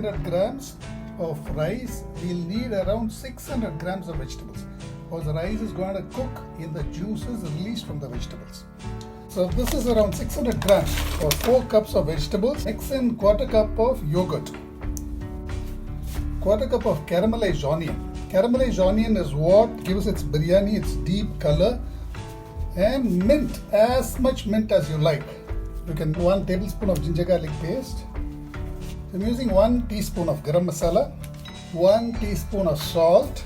300 grams of rice, we'll need around 600 grams of vegetables, because the rice is going to cook in the juices released from the vegetables. So this is around 600 grams or 4 cups of vegetables. Mix in quarter cup of yogurt, quarter cup of caramelized onion. Caramelized onion is what gives its biryani its deep color. And mint, as much mint as you like. You can 1 tablespoon of ginger garlic paste. I'm using 1 teaspoon of garam masala, 1 teaspoon of salt,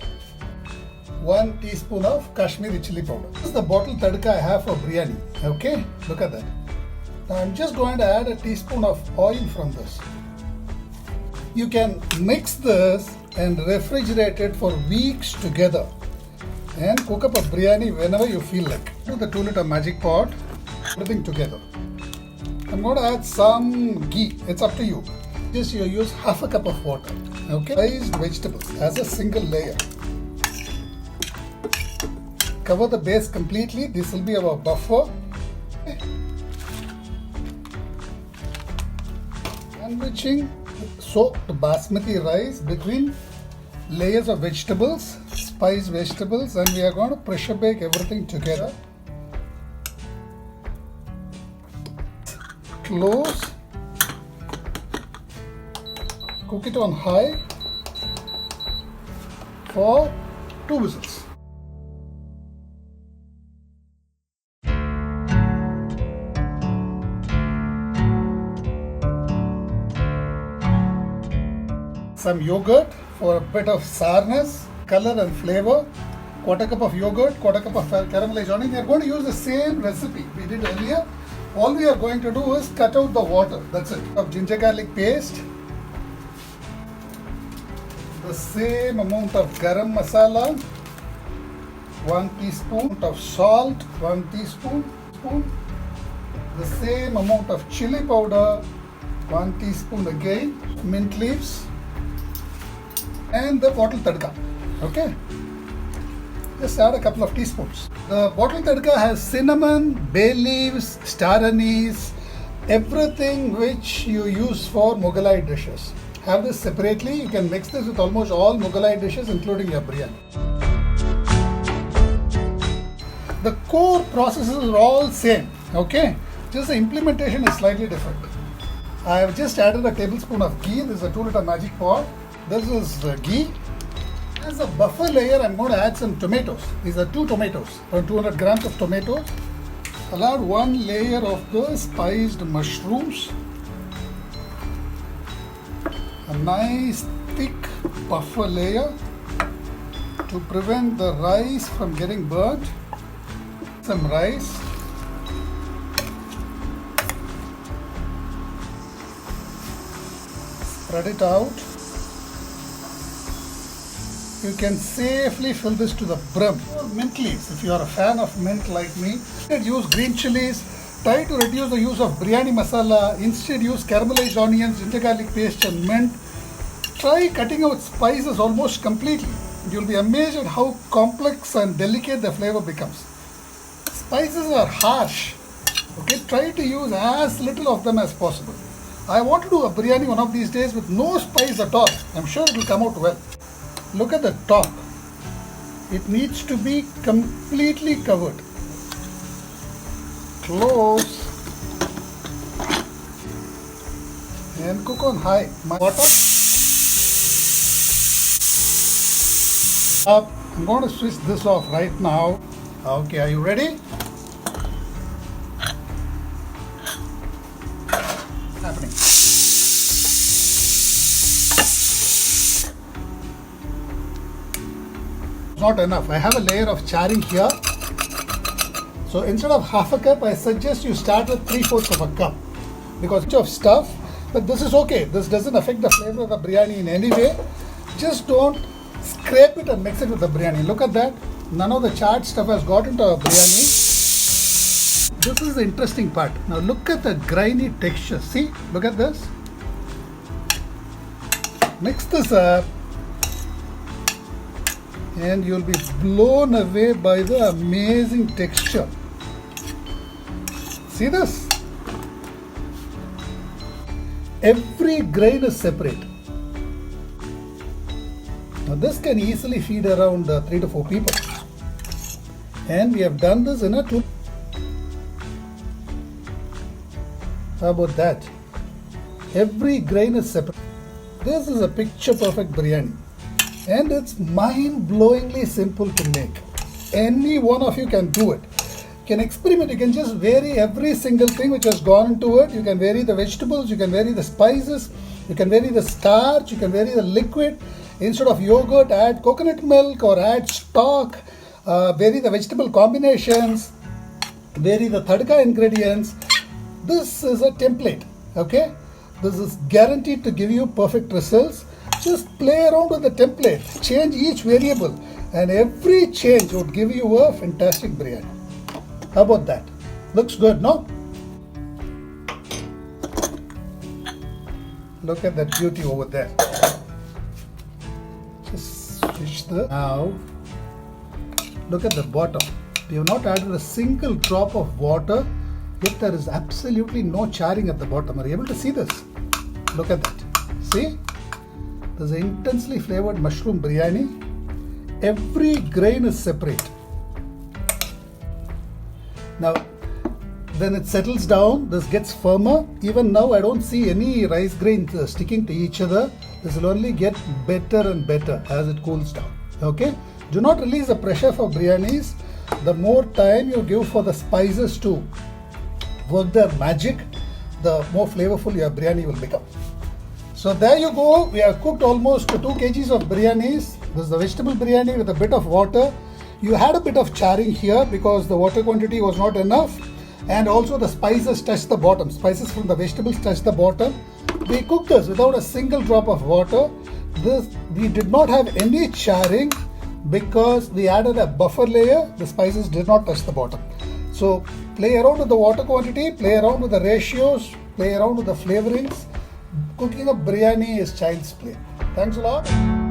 1 teaspoon of Kashmiri chili powder. This is the bottle tadka I have for biryani. Okay, look at that. Now I'm just going to add a teaspoon of oil from this. You can mix this and refrigerate it for weeks together and cook up a biryani whenever you feel like. Do the 2-liter magic pot, everything together. I'm going to add some ghee. It's up to you. Just you use half a cup of water. Okay. Sliced vegetables as a single layer. Cover the base completely. This will be our buffer. Okay. Sandwiching soaked basmati rice between layers of vegetables, spiced vegetables, and we are going to pressure bake everything together. Close. Cook it on high for 2 whistles. Some yogurt for a bit of sourness, color and flavor. Quarter cup of yogurt, quarter cup of caramelized onion. We are going to use the same recipe we did earlier. All we are going to do is cut out the water. That's it. Of ginger garlic paste. The same amount of garam masala, 1 teaspoon of salt, 1 teaspoon, the same amount of chili powder, 1 teaspoon again, mint leaves, and the bottle tadka. Okay, just add a couple of teaspoons. The bottle tadka has cinnamon, bay leaves, star anise, everything which you use for Mughalai dishes. Have this separately. You can mix this with almost all Mughalai dishes, including your biryani. The core processes are all same, okay? Just the implementation is slightly different. I have just added a tablespoon of ghee. This is a 2-liter magic pot. This is ghee. As a buffer layer, I'm going to add some tomatoes. These are 2 tomatoes, around 200 grams of tomatoes. I'll add 1 layer of the spiced mushrooms. A nice thick buffer layer to prevent the rice from getting burnt. Some rice. Spread it out. You can safely fill this to the brim. Mint leaves, if you are a fan of mint like me. Instead use green chilies. Try to reduce the use of biryani masala. Instead use caramelized onions, ginger garlic paste and mint. Try cutting out spices almost completely. You'll be amazed at how complex and delicate the flavor becomes. Spices are harsh. Okay, try to use as little of them as possible. I want to do a biryani one of these days with no spice at all. I'm sure it will come out well. Look at the top. It needs to be completely covered. Close. And cook on high. I'm going to switch this off right now. Okay, are you ready? Happening. Not enough. I have a layer of charring here. So instead of half a cup, I suggest you start with 3/4 of a cup because of stuff. But this is okay. This doesn't affect the flavor of the biryani in any way. Just don't scrape it and mix it with the biryani. Look at that. None of the charred stuff has got into our biryani. This is the interesting part. Now look at the grainy texture. See? Look at this. Mix this up and you'll be blown away by the amazing texture. See this? Every grain is separate. Now this can easily feed around 3 to 4 people. And we have done this in a 2. How about that? Every grain is separate. This is a picture perfect biryani. And it's mind-blowingly simple to make. Any one of you can do it. You can experiment. You can just vary every single thing which has gone into it. You can vary the vegetables, you can vary the spices, you can vary the starch, you can vary the liquid. Instead of yogurt, add coconut milk or add stock. Vary the vegetable combinations, vary the TADKA ingredients. This is a template, okay? This is guaranteed to give you perfect results. Just play around with the template, change each variable, and every change would give you a fantastic biryani. How about that? Looks good, no? Look at that beauty over there. Just switch the... Now, look at the bottom. We have not added a single drop of water, yet there is absolutely no charring at the bottom. Are you able to see this? Look at that. See? There's an intensely flavored mushroom biryani. Every grain is separate. Now, when it settles down, this gets firmer. Even now, I don't see any rice grains sticking to each other. This will only get better and better as it cools down. Okay? Do not release the pressure for biryanis. The more time you give for the spices to work their magic, the more flavorful your biryani will become. So there you go. We have cooked almost 2 kgs of biryanis. This is the vegetable biryani with a bit of water. You had a bit of charring here because the water quantity was not enough, and also the spices touched the bottom. Spices from the vegetables touched the bottom. We cooked this without a single drop of water. We did not have any charring because we added a buffer layer. The spices did not touch the bottom. So play around with the water quantity, play around with the ratios, play around with the flavorings. Cooking a biryani is child's play. Thanks a lot.